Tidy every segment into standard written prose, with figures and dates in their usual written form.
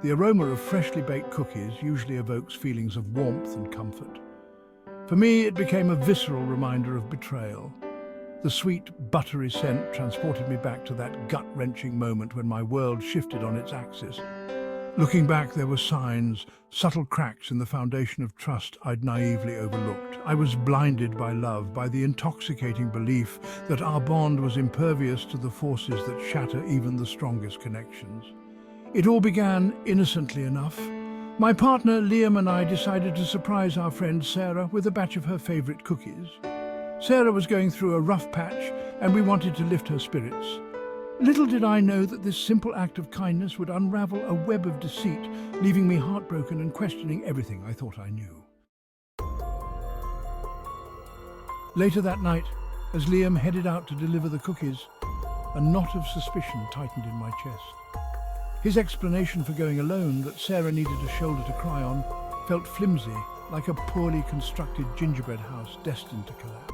The aroma of freshly baked cookies usually evokes feelings of warmth and comfort. For me, it became a visceral reminder of betrayal. The sweet, buttery scent transported me back to that gut-wrenching moment when my world shifted on its axis. Looking back, there were signs, subtle cracks in the foundation of trust I'd naively overlooked. I was blinded by love, by the intoxicating belief that our bond was impervious to the forces that shatter even the strongest connections. It all began innocently enough. My partner, Liam, and I decided to surprise our friend Sarah with a batch of her favorite cookies. Sarah was going through a rough patch, and we wanted to lift her spirits. Little did I know that this simple act of kindness would unravel a web of deceit, leaving me heartbroken and questioning everything I thought I knew. Later that night, as Liam headed out to deliver the cookies, a knot of suspicion tightened in my chest. His explanation for going alone, that Sarah needed a shoulder to cry on, felt flimsy, like a poorly constructed gingerbread house destined to collapse.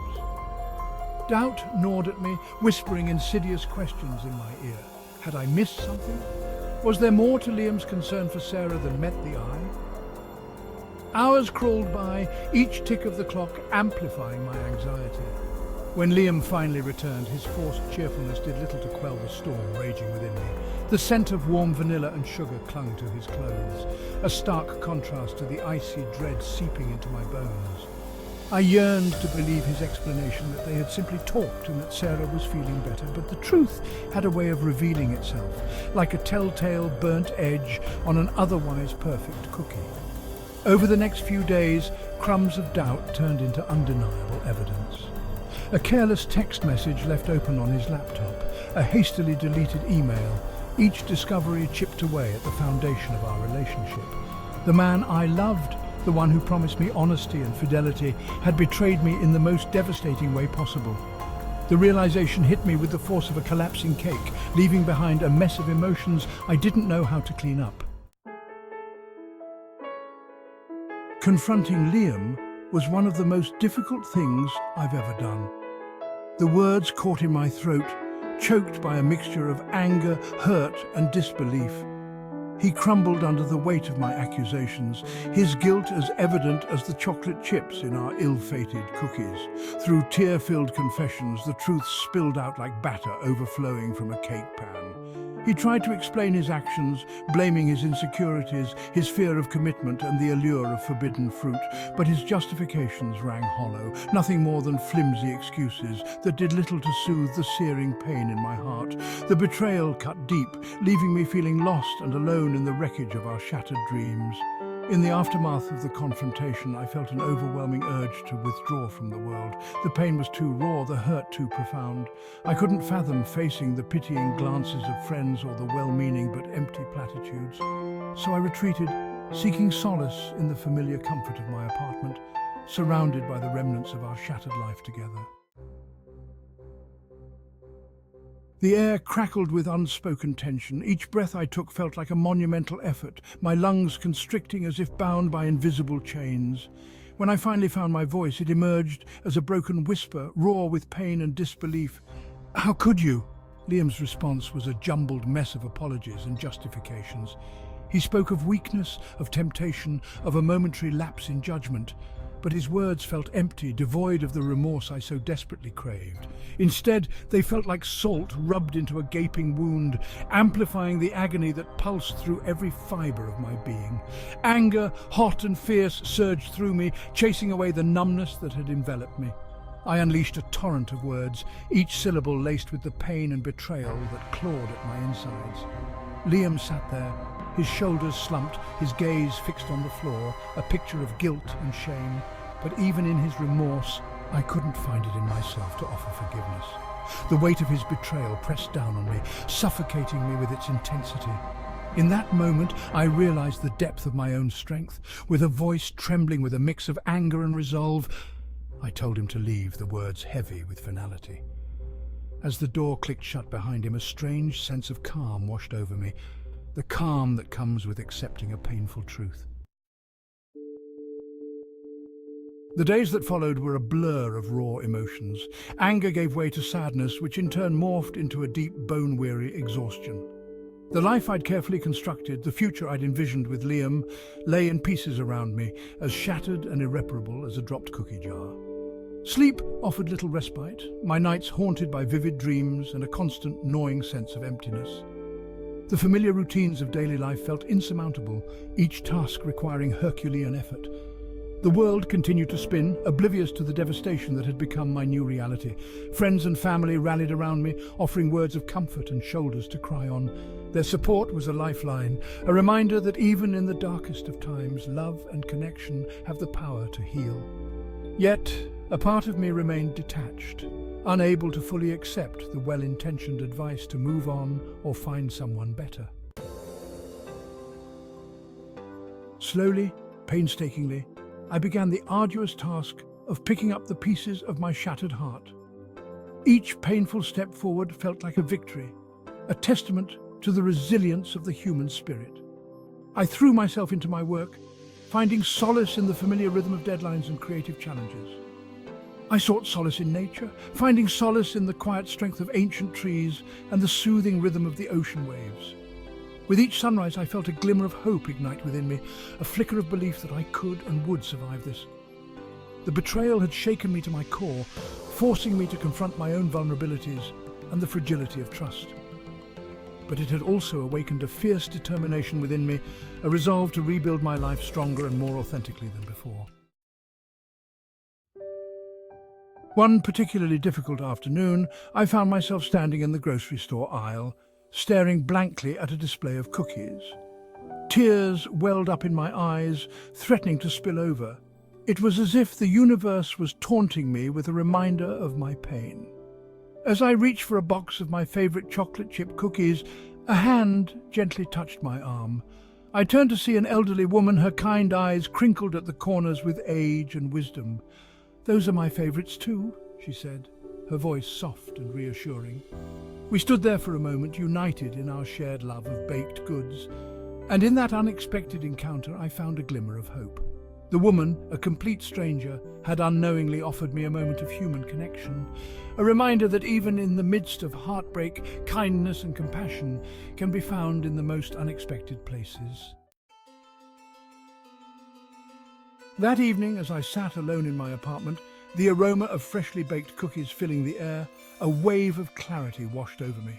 Doubt gnawed at me, whispering insidious questions in my ear. Had I missed something? Was there more to Liam's concern for Sarah than met the eye? Hours crawled by, each tick of the clock amplifying my anxiety. When Liam finally returned, his forced cheerfulness did little to quell the storm raging within me. The scent of warm vanilla and sugar clung to his clothes, a stark contrast to the icy dread seeping into my bones. I yearned to believe his explanation that they had simply talked and that Sarah was feeling better, but the truth had a way of revealing itself, like a telltale burnt edge on an otherwise perfect cookie. Over the next few days, crumbs of doubt turned into undeniable evidence. A careless text message left open on his laptop, a hastily deleted email, each discovery chipped away at the foundation of our relationship. The man I loved, the one who promised me honesty and fidelity, had betrayed me in the most devastating way possible. The realization hit me with the force of a collapsing cake, leaving behind a mess of emotions I didn't know how to clean up. Confronting Liam was one of the most difficult things I've ever done. The words caught in my throat, choked by a mixture of anger, hurt, and disbelief. He crumbled under the weight of my accusations, his guilt as evident as the chocolate chips in our ill-fated cookies. Through tear-filled confessions, the truth spilled out like batter overflowing from a cake pan. He tried to explain his actions, blaming his insecurities, his fear of commitment, and the allure of forbidden fruit, but his justifications rang hollow, nothing more than flimsy excuses that did little to soothe the searing pain in my heart. The betrayal cut deep, leaving me feeling lost and alone in the wreckage of our shattered dreams. In the aftermath of the confrontation, I felt an overwhelming urge to withdraw from the world. The pain was too raw, the hurt too profound. I couldn't fathom facing the pitying glances of friends or the well-meaning but empty platitudes. So I retreated, seeking solace in the familiar comfort of my apartment, surrounded by the remnants of our shattered life together. The air crackled with unspoken tension. Each breath I took felt like a monumental effort, my lungs constricting as if bound by invisible chains. When I finally found my voice, it emerged as a broken whisper, raw with pain and disbelief. "How could you?" Liam's response was a jumbled mess of apologies and justifications. He spoke of weakness, of temptation, of a momentary lapse in judgment. But his words felt empty, devoid of the remorse I so desperately craved. Instead, they felt like salt rubbed into a gaping wound, amplifying the agony that pulsed through every fibre of my being. Anger, hot and fierce, surged through me, chasing away the numbness that had enveloped me. I unleashed a torrent of words, each syllable laced with the pain and betrayal that clawed at my insides. Liam sat there, his shoulders slumped, his gaze fixed on the floor, a picture of guilt and shame. But even in his remorse, I couldn't find it in myself to offer forgiveness. The weight of his betrayal pressed down on me, suffocating me with its intensity. In that moment, I realized the depth of my own strength. With a voice trembling with a mix of anger and resolve, I told him to leave, the words heavy with finality. As the door clicked shut behind him, a strange sense of calm washed over me, the calm that comes with accepting a painful truth. The days that followed were a blur of raw emotions. Anger gave way to sadness, which in turn morphed into a deep, bone-weary exhaustion. The life I'd carefully constructed, the future I'd envisioned with Liam, lay in pieces around me, as shattered and irreparable as a dropped cookie jar. Sleep offered little respite, my nights haunted by vivid dreams and a constant gnawing sense of emptiness. The familiar routines of daily life felt insurmountable, each task requiring Herculean effort. The world continued to spin, oblivious to the devastation that had become my new reality. Friends and family rallied around me, offering words of comfort and shoulders to cry on. Their support was a lifeline, a reminder that even in the darkest of times, love and connection have the power to heal. Yet, a part of me remained detached, unable to fully accept the well-intentioned advice to move on or find someone better. Slowly, painstakingly, I began the arduous task of picking up the pieces of my shattered heart. Each painful step forward felt like a victory, a testament to the resilience of the human spirit. I threw myself into my work, finding solace in the familiar rhythm of deadlines and creative challenges. I sought solace in nature, finding solace in the quiet strength of ancient trees and the soothing rhythm of the ocean waves. With each sunrise, I felt a glimmer of hope ignite within me, a flicker of belief that I could and would survive this. The betrayal had shaken me to my core, forcing me to confront my own vulnerabilities and the fragility of trust. But it had also awakened a fierce determination within me, a resolve to rebuild my life stronger and more authentically than before. One particularly difficult afternoon, I found myself standing in the grocery store aisle, staring blankly at a display of cookies. Tears welled up in my eyes, threatening to spill over. It was as if the universe was taunting me with a reminder of my pain. As I reached for a box of my favorite chocolate chip cookies, a hand gently touched my arm. I turned to see an elderly woman, her kind eyes crinkled at the corners with age and wisdom. "Those are my favorites too," she said, her voice soft and reassuring. We stood there for a moment, united in our shared love of baked goods, and in that unexpected encounter I found a glimmer of hope. The woman, a complete stranger, had unknowingly offered me a moment of human connection, a reminder that even in the midst of heartbreak, kindness and compassion can be found in the most unexpected places. That evening, as I sat alone in my apartment, the aroma of freshly baked cookies filling the air, a wave of clarity washed over me.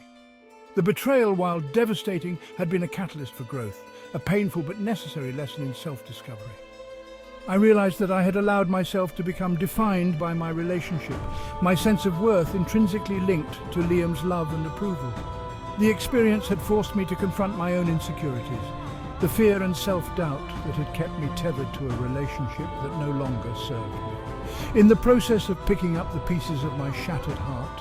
The betrayal, while devastating, had been a catalyst for growth, a painful but necessary lesson in self-discovery. I realized that I had allowed myself to become defined by my relationship, my sense of worth intrinsically linked to Liam's love and approval. The experience had forced me to confront my own insecurities, the fear and self-doubt that had kept me tethered to a relationship that no longer served me. In the process of picking up the pieces of my shattered heart,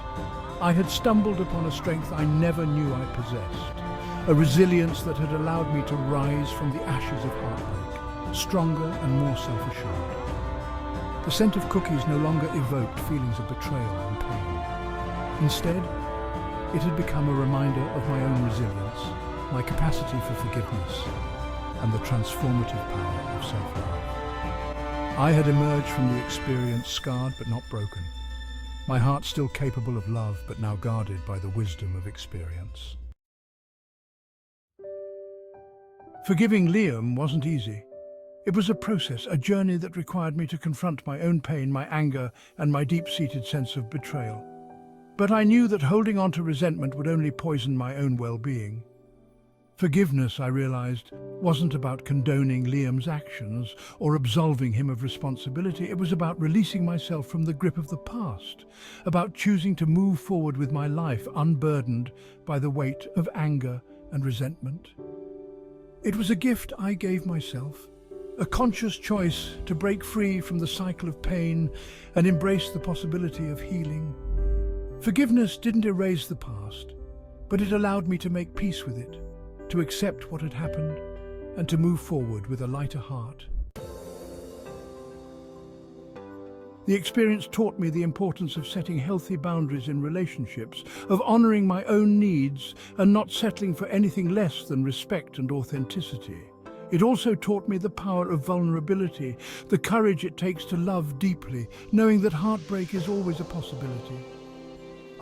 I had stumbled upon a strength I never knew I possessed, a resilience that had allowed me to rise from the ashes of heartbreak, stronger and more self-assured. The scent of cookies no longer evoked feelings of betrayal and pain. Instead, it had become a reminder of my own resilience, my capacity for forgiveness, and the transformative power of self-love. I had emerged from the experience scarred but not broken, my heart still capable of love but now guarded by the wisdom of experience. Forgiving Liam wasn't easy. It was a process, a journey that required me to confront my own pain, my anger, and my deep-seated sense of betrayal. But I knew that holding on to resentment would only poison my own well-being. Forgiveness, I realized, wasn't about condoning Liam's actions or absolving him of responsibility. It was about releasing myself from the grip of the past, about choosing to move forward with my life unburdened by the weight of anger and resentment. It was a gift I gave myself, a conscious choice to break free from the cycle of pain and embrace the possibility of healing. Forgiveness didn't erase the past, but it allowed me to make peace with it, to accept what had happened, and to move forward with a lighter heart. The experience taught me the importance of setting healthy boundaries in relationships, of honoring my own needs and not settling for anything less than respect and authenticity. It also taught me the power of vulnerability, the courage it takes to love deeply, knowing that heartbreak is always a possibility.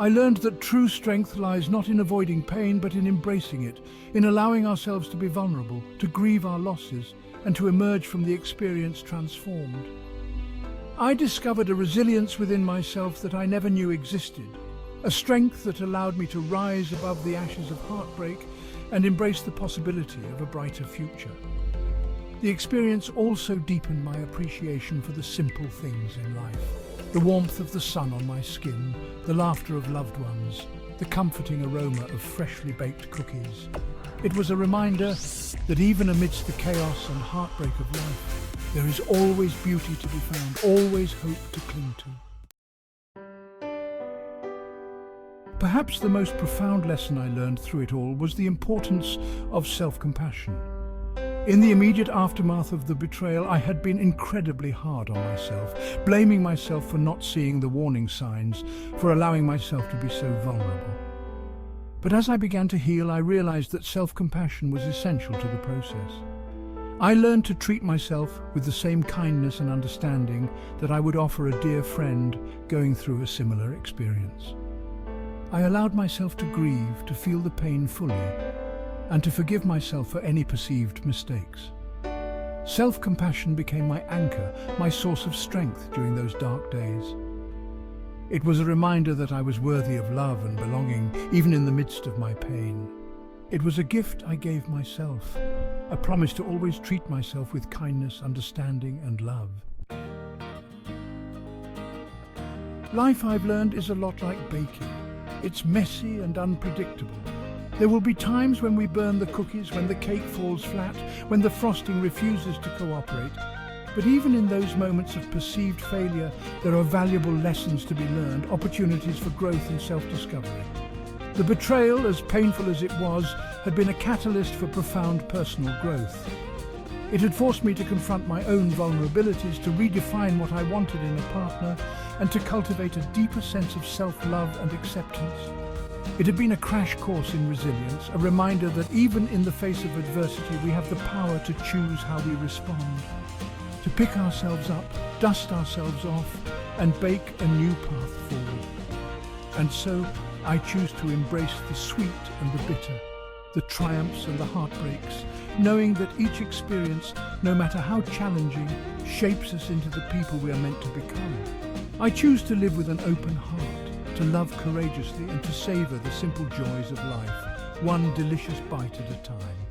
I learned that true strength lies not in avoiding pain, but in embracing it, in allowing ourselves to be vulnerable, to grieve our losses, and to emerge from the experience transformed. I discovered a resilience within myself that I never knew existed, a strength that allowed me to rise above the ashes of heartbreak and embrace the possibility of a brighter future. The experience also deepened my appreciation for the simple things in life. The warmth of the sun on my skin, the laughter of loved ones, the comforting aroma of freshly baked cookies. It was a reminder that even amidst the chaos and heartbreak of life, there is always beauty to be found, always hope to cling to. Perhaps the most profound lesson I learned through it all was the importance of self-compassion. In the immediate aftermath of the betrayal, I had been incredibly hard on myself, blaming myself for not seeing the warning signs, for allowing myself to be so vulnerable. But as I began to heal, I realized that self-compassion was essential to the process. I learned to treat myself with the same kindness and understanding that I would offer a dear friend going through a similar experience. I allowed myself to grieve, to feel the pain fully, and to forgive myself for any perceived mistakes. Self-compassion became my anchor, my source of strength during those dark days. It was a reminder that I was worthy of love and belonging, even in the midst of my pain. It was a gift I gave myself, a promise to always treat myself with kindness, understanding, and love. Life, I've learned, is a lot like baking. It's messy and unpredictable. There will be times when we burn the cookies, when the cake falls flat, when the frosting refuses to cooperate. But even in those moments of perceived failure, there are valuable lessons to be learned, opportunities for growth and self-discovery. The betrayal, as painful as it was, had been a catalyst for profound personal growth. It had forced me to confront my own vulnerabilities, to redefine what I wanted in a partner, and to cultivate a deeper sense of self-love and acceptance. It had been a crash course in resilience, a reminder that even in the face of adversity, we have the power to choose how we respond, to pick ourselves up, dust ourselves off, and bake a new path forward. And so, I choose to embrace the sweet and the bitter, the triumphs and the heartbreaks, knowing that each experience, no matter how challenging, shapes us into the people we are meant to become. I choose to live with an open heart, to love courageously, and to savor the simple joys of life, one delicious bite at a time.